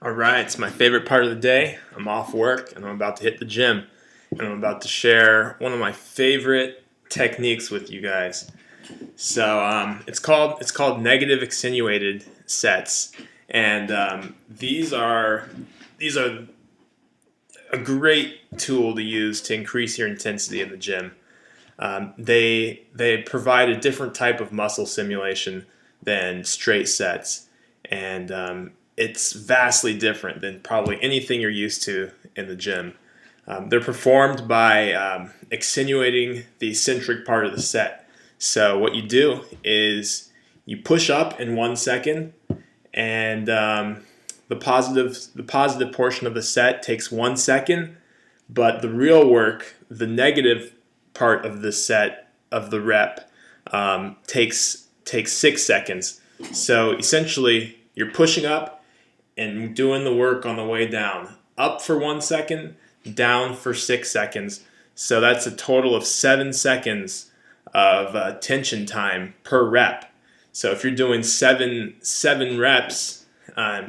All right, it's my favorite part of the day. I'm off work and I'm about to hit the gym. And I'm about to share one of my favorite techniques with you guys. So it's called negative extenuated sets, and these are a great tool to use to increase your intensity in the gym. They provide a different type of muscle simulation than straight sets, and it's vastly different than probably anything you're used to in the gym. They're performed by extenuating the eccentric part of the set. So what you do is you push up in 1 second, and the positive portion of the set takes 1 second, but the real work, the negative part of the set of the rep, takes 6 seconds. So essentially, you're pushing up and doing the work on the way down. Up for 1 second, down for 6 seconds. So that's a total of 7 seconds of tension time per rep. So if you're doing seven reps,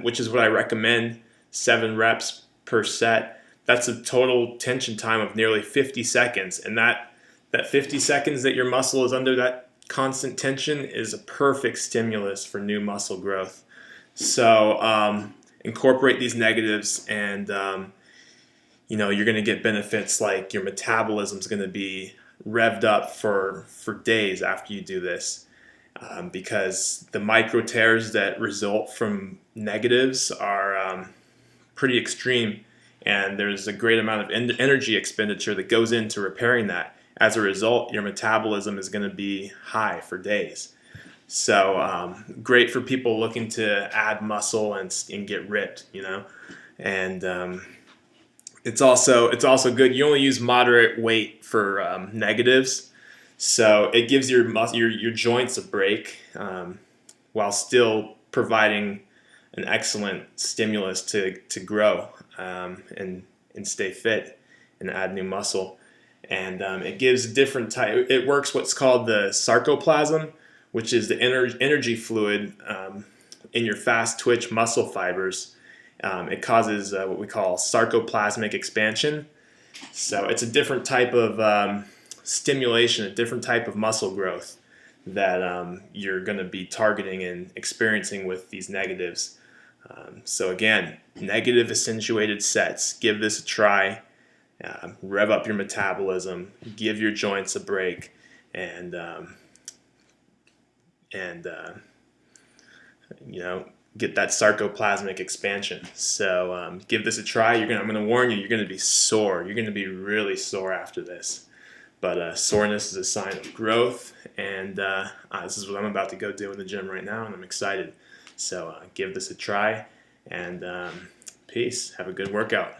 which is what I recommend, 7 reps per set, that's a total tension time of nearly 50 seconds. And that 50 seconds that your muscle is under that constant tension is a perfect stimulus for new muscle growth. So incorporate these negatives, and you're going to get benefits like your metabolism is going to be revved up for days after you do this, because the micro tears that result from negatives are pretty extreme, and there's a great amount of energy expenditure that goes into repairing that. As a result, your metabolism is going to be high for days. So great for people looking to add muscle and get ripped, and it's also good. You only use moderate weight for negatives, so it gives your joints a break, while still providing an excellent stimulus to grow, and stay fit and add new muscle. And it gives different type. It works what's called the sarcoplasm, which is the energy fluid in your fast twitch muscle fibers. It causes what we call sarcoplasmic expansion. So it's a different type of stimulation, a different type of muscle growth that you're going to be targeting and experiencing with these negatives. So again, negative accentuated sets. Give this a try. Rev up your metabolism. Give your joints a break, and get that sarcoplasmic expansion. So give this a try. I'm going to warn you, you're going to be sore. You're going to be really sore after this. But soreness is a sign of growth, and this is what I'm about to go do in the gym right now, and I'm excited. So give this a try, and peace. Have a good workout.